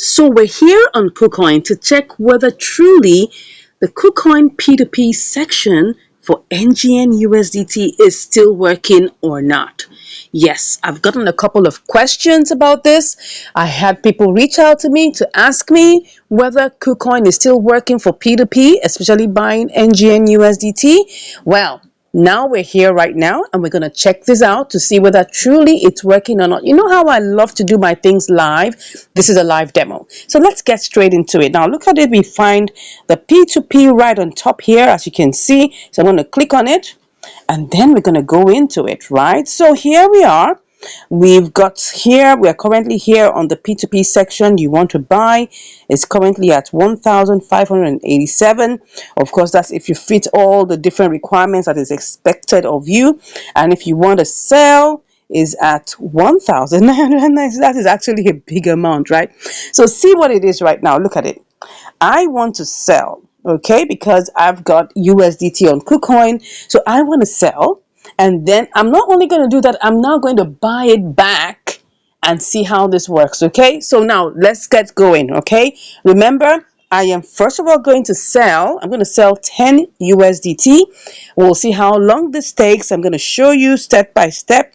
So we're here on Kucoin to check whether truly the Kucoin P2P section for NGN USDT is still working or not. Yes, I've gotten a couple of questions about this. I had people reach out to me to ask me whether Kucoin is still working for P2P, especially buying NGN USDT. Well, now we're here right now and we're going to check this out to see whether truly it's working or not. You know how I love to do my things live? This is a live demo. So let's get straight into it. Now look at it. We find the P2P right on top here, as you can see. So I'm going to click on it and then we're going to go into it, right? So here we are. We've got here, we're currently here on the P2P section. You want to buy, it's currently at 1,587. Of course, that's if you fit all the different requirements that is expected of you. And if you want to sell, is at 1,990. That is actually a big amount, right? So see what it is right now. Look at it. I want to sell, okay, because I've got USDT on KuCoin. So I want to sell. And then I'm not only going to do that, I'm now going to buy it back and see how this works, okay? So now let's get going, okay? Remember, I am first of all going to sell. I'm going to sell 10 USDT. We'll see how long this takes. I'm going to show you step by step.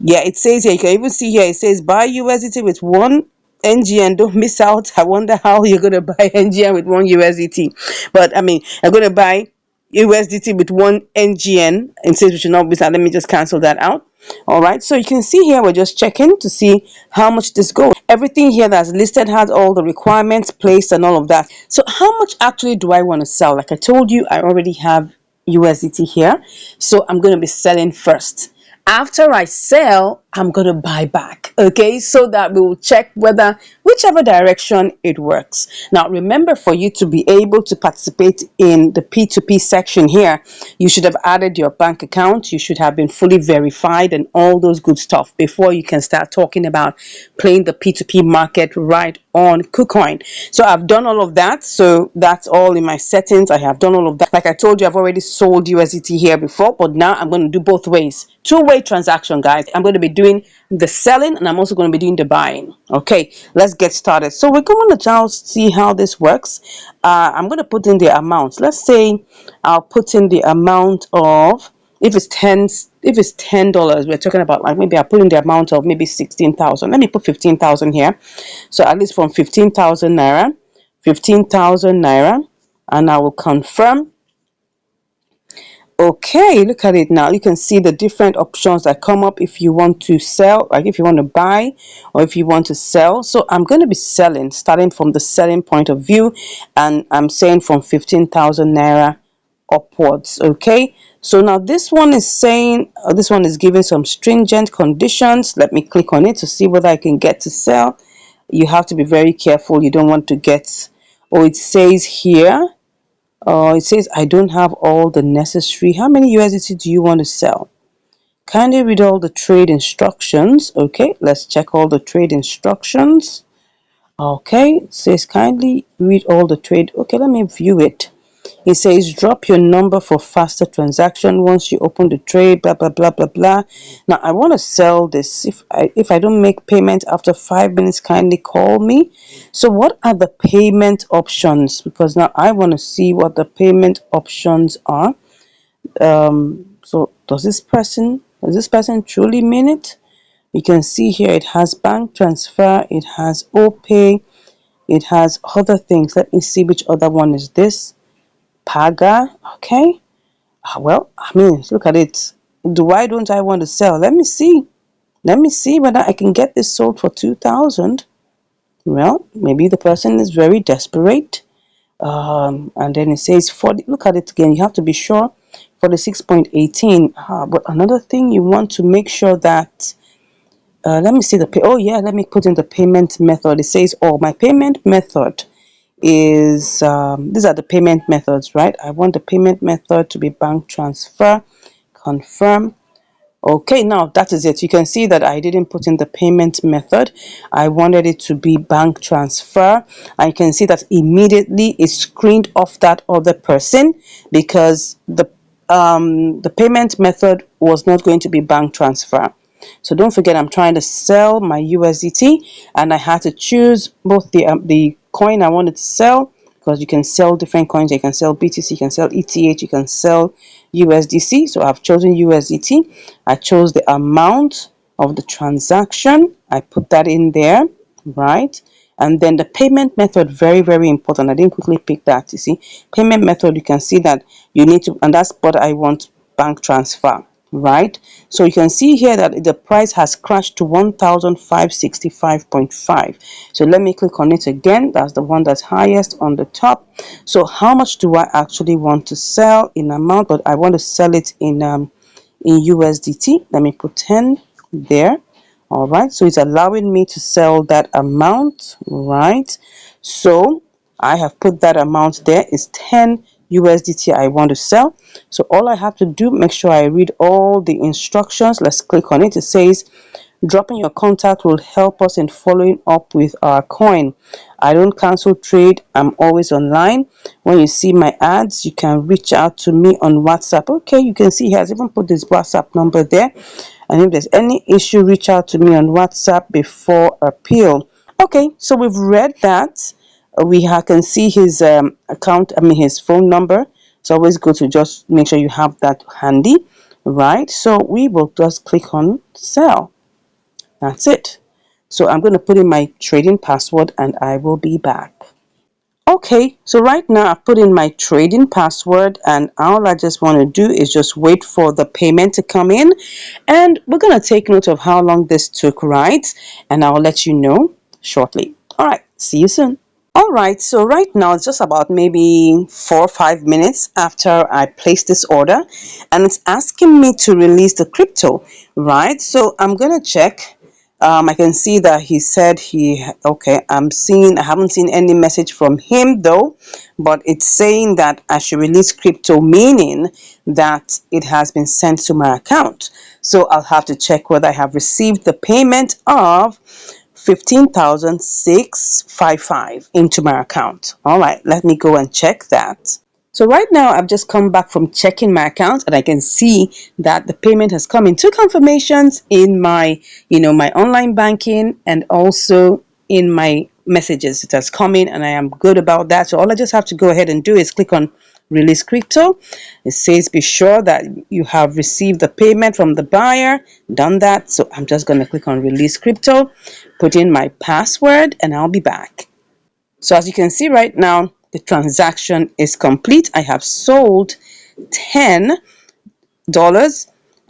Yeah, it says here, you can even see here, it says buy USDT with one NGN. Don't miss out. I wonder how you're going to buy NGN with one USDT. But I mean, I'm going to buy USDT with one NGN and says we should not miss out. Let me just cancel that out. All right, so you can see here we're just checking to see how much this goes. Everything here that's listed has all the requirements placed and all of that. So how much actually do I want to sell? Like I told you, I already have USDT here, so I'm going to be selling first. After I sell, I'm going to buy back, okay, so that we will check whether whichever direction it works. Now remember, for you to be able to participate in the P2P section here, you should have added your bank account, you should have been fully verified and all those good stuff before you can start talking about playing the P2P market right on KuCoin. So I've done all of that, so that's all in my settings. I have done all of that. Like I told you, I've already sold USDT here before, but now I'm going to do both ways. Two-way transaction, guys. I'm going to be doing the selling and I'm also going to be doing the buying. Okay, let's get started. So we're going to now see how this works. I'm going to put in the amount. Let's say I'll put in the amount of, if it's $10, we're talking about, like, maybe I'll put in the amount of maybe 16,000. Let me put 15,000 here. So at least from 15,000 naira, and I will confirm. Okay, look at it now. You can see the different options that come up if you want to sell, like if you want to buy or if you want to sell. So I'm going to be selling, starting from the selling point of view, and I'm saying from 15,000 naira upwards. Okay, so now this one is saying, this one is giving some stringent conditions. Let me click on it to see whether I can get to sell. You have to be very careful. You don't want to get, oh, it says here, it says I don't have all the necessary. How many USDT do you want to sell? Kindly read all the trade instructions. Okay, let's check all the trade instructions. Okay, it says kindly read all the trade. Okay, let me view it. It says drop your number for faster transaction once you open the trade, blah blah blah blah blah. Now I want to sell this. If I don't make payment after 5 minutes, kindly call me. So what are the payment options? Because now I want to see what the payment options are. So does this person truly mean it? You can see here it has bank transfer, it has OPay, it has other things. Let me see which other one is this. Paga. Okay, well, I mean, look at it. Why don't I want to sell? Let me see whether I can get this sold for 2,000. Well, maybe the person is very desperate. And then it says 40. Look at it again, you have to be sure. 46.18. But another thing, you want to make sure that let me see the pay. Oh yeah, let me put in the payment method. It says, oh, my payment method is these are the payment methods, right? I want the payment method to be bank transfer. Confirm. Okay, now that is it. You can see that I didn't put in the payment method. I wanted it to be bank transfer. I can see that immediately it screened off that other person because the payment method was not going to be bank transfer. So don't forget, I'm trying to sell my USDT, and I had to choose both the coin I wanted to sell, because you can sell different coins. You can sell BTC, you can sell ETH, you can sell USDC. So I've chosen USDT. I chose the amount of the transaction. I put that in there, right? And then the payment method, very, very important. I didn't quickly pick that. You see, payment method, you can see that you need to, and that's what I want, bank transfer, right? So you can see here that the price has crashed to 1,565.5. So let me click on it again. That's the one that's highest on the top. So how much do I actually want to sell in amount? But I want to sell it in USDT. Let me put 10 there. All right, so it's allowing me to sell that amount, right? So I have put that amount there. Is 10 USDT I want to sell. So all I have to do, make sure I read all the instructions. Let's click on it. It says dropping your contact will help us in following up with our coin. I don't cancel trade. I'm always online. When you see my ads, you can reach out to me on WhatsApp. Okay, you can see he has even put this WhatsApp number there. And if there's any issue, reach out to me on WhatsApp before appeal. Okay, so we've read that. Can see his account, his phone number. It's always good to just make sure you have that handy, right? So we will just click on sell. That's it. So I'm going to put in my trading password and I will be back. Okay, so right now I've put in my trading password, and all I just want to do is just wait for the payment to come in, and we're going to take note of how long this took, right? And I'll let you know shortly. All right, see you soon. All right, so right now it's just about maybe 4 or 5 minutes after I placed this order, and it's asking me to release the crypto, right? So I'm gonna check. I can see that he said okay, I haven't seen any message from him though, but it's saying that I should release crypto, meaning that it has been sent to my account. So I'll have to check whether I have received the payment of 15,655 into my account. All right, let me go and check that. So right now I've just come back from checking my account, and I can see that the payment has come in. Two confirmations in my, my online banking, and also in my messages. It has come in and I am good about that. So all I just have to go ahead and do is click on release crypto. It says be sure that you have received the payment from the buyer. Done that. So I'm just going to click on release crypto, put in my password, and I'll be back. So as you can see right now, the transaction is complete. I have sold $10.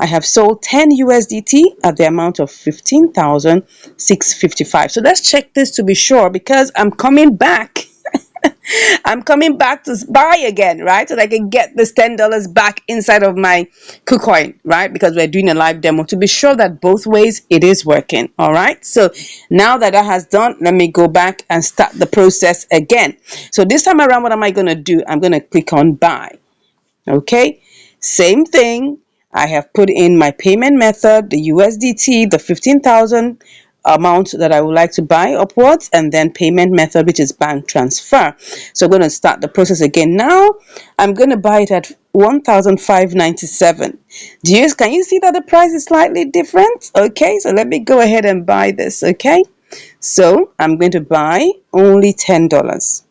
I have sold 10 USDT at the amount of 15,655. So let's check this to be sure, because I'm coming back. I'm coming back to buy again, right? So that I can get this $10 back inside of my Kucoin, right? Because we're doing a live demo to be sure that both ways it is working. All right. So now that has done, let me go back and start the process again. So this time around, what am I going to do? I'm going to click on buy. Okay. Same thing. I have put in my payment method, the USDT, the 15,000 amount that I would like to buy upwards, and then payment method, which is bank transfer. So I'm going to start the process again. Now I'm going to buy it at 1,597. Can you see that the price is slightly different? Okay, so let me go ahead and buy this. Okay, so I'm going to buy only $10.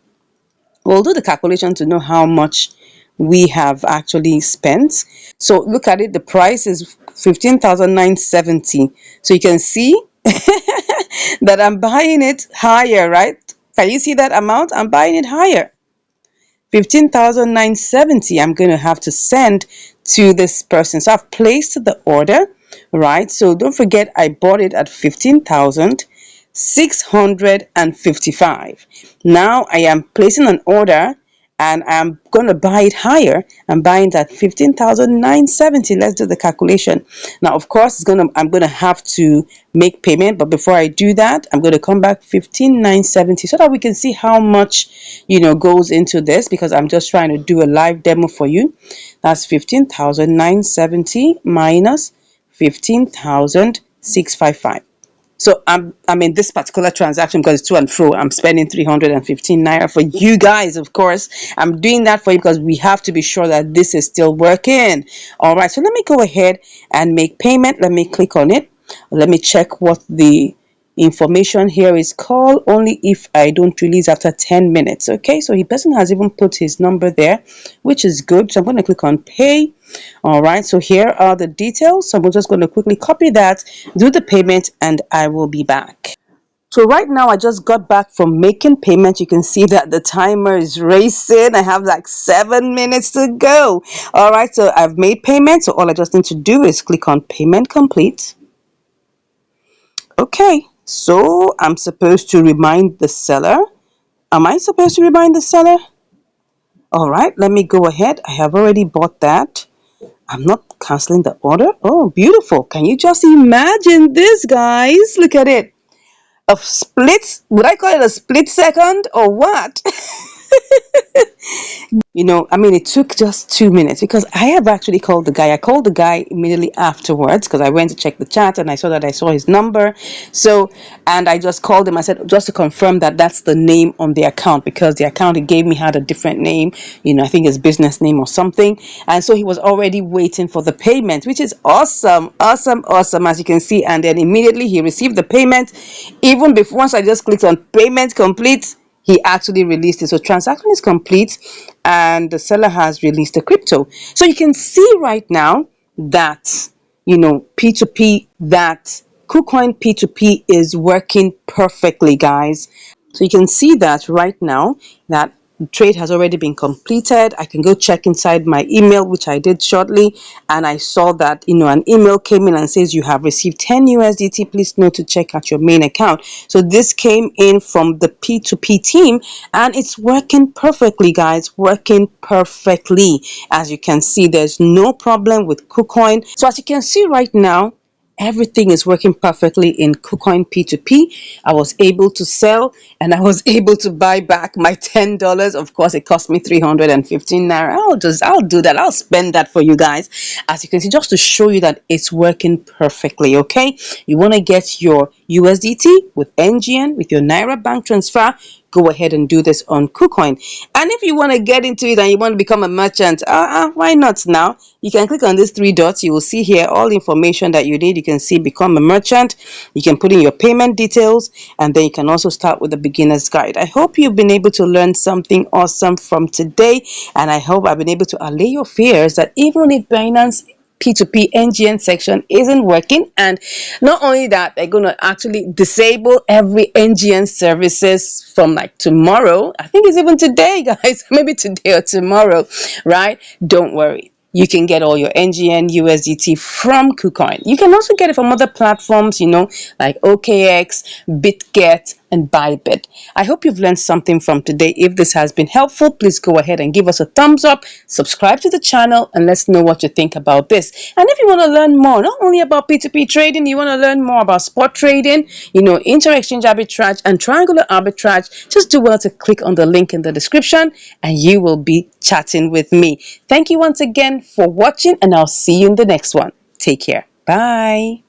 We'll do the calculation to know how much we have actually spent. So look at it, the price is 15,970. So you can see that I'm buying it higher, right? Can you see that amount? I'm buying it higher. 15,970 I'm going to have to send to this person. So I've placed the order, right? So don't forget, I bought it at 15,655. Now I am placing an order, and I'm going to buy it higher. I'm buying it at 15,970. Let's do the calculation. Now, of course, I'm going to have to make payment, but before I do that, I'm going to come back 15,970 so that we can see how much, goes into this, because I'm just trying to do a live demo for you. That's 15,970 minus 15,655. So I'm in this particular transaction, because it's to and fro, I'm spending 315 naira for you guys. Of course, I'm doing that for you because we have to be sure that this is still working. All right, so let me go ahead and make payment. Let me click on it. Let me check what the information here is. Call only if I don't release after 10 minutes. Okay, so the person has even put his number there, which is good. So I'm going to click on pay. All right, so here are the details. So I'm just going to quickly copy that, do the payment, and I will be back. So right now I just got back from making payment. You can see that the timer is racing. I have like 7 minutes to go. All right, so I've made payment. So all I just need to do is click on payment complete. Okay, so I'm supposed to remind the seller. Am I supposed to remind the seller? All right, let me go ahead. I have already bought that. I'm not canceling the order. Oh, beautiful. Can you just imagine this, guys? Look at it. A split, would I call it a split second or what? I mean, it took just 2 minutes because I have actually called the guy. I called the guy immediately afterwards because I went to check the chat and I saw that I saw his number. So, and I just called him. I said, just to confirm that that's the name on the account, because the account he gave me had a different name, I think his business name or something. And so he was already waiting for the payment, which is awesome, awesome, awesome, as you can see. And then immediately he received the payment. Even before, once I just clicked on payment complete, he actually released it. So transaction is complete and the seller has released the crypto. So you can see right now that, P2P, that Kucoin P2P is working perfectly, guys. So you can see that right now that the trade has already been completed. I can go check inside my email, which I did shortly, and I saw that an email came in and says you have received 10 USDT. Please note to check out your main account. So this came in from the P2P team, and it's working perfectly, guys. Working perfectly. As you can see, there's no problem with KuCoin. So as you can see right now, everything is working perfectly in Kucoin P2P. I was able to sell and I was able to buy back my $10. Of course, it cost me 315 naira. I'll do that. I'll spend that for you guys. As you can see, just to show you that it's working perfectly. Okay, you want to get your USDT with NGN with your Naira bank transfer, go ahead and do this on KuCoin. And if you want to get into it and you want to become a merchant, why not now? You can click on these three dots. You will see here all the information that you need. You can see become a merchant. You can put in your payment details, and then you can also start with the beginner's guide. I hope you've been able to learn something awesome from today, and I hope I've been able to allay your fears that even if Binance P2P NGN section isn't working, and not only that, they're going to actually disable every NGN services from like tomorrow. I think it's even today, guys. Maybe today or tomorrow, right? Don't worry. You can get all your NGN USDT from KuCoin. You can also get it from other platforms, like OKX, BitGet, and Bybit. I hope you've learned something from today. If this has been helpful, please go ahead and give us a thumbs up, subscribe to the channel, and let's know what you think about this. And if you want to learn more, not only about P2P trading, you want to learn more about spot trading, inter-exchange arbitrage and triangular arbitrage, just do well to click on the link in the description and you will be chatting with me. Thank you once again for watching, and I'll see you in the next one. Take care. Bye.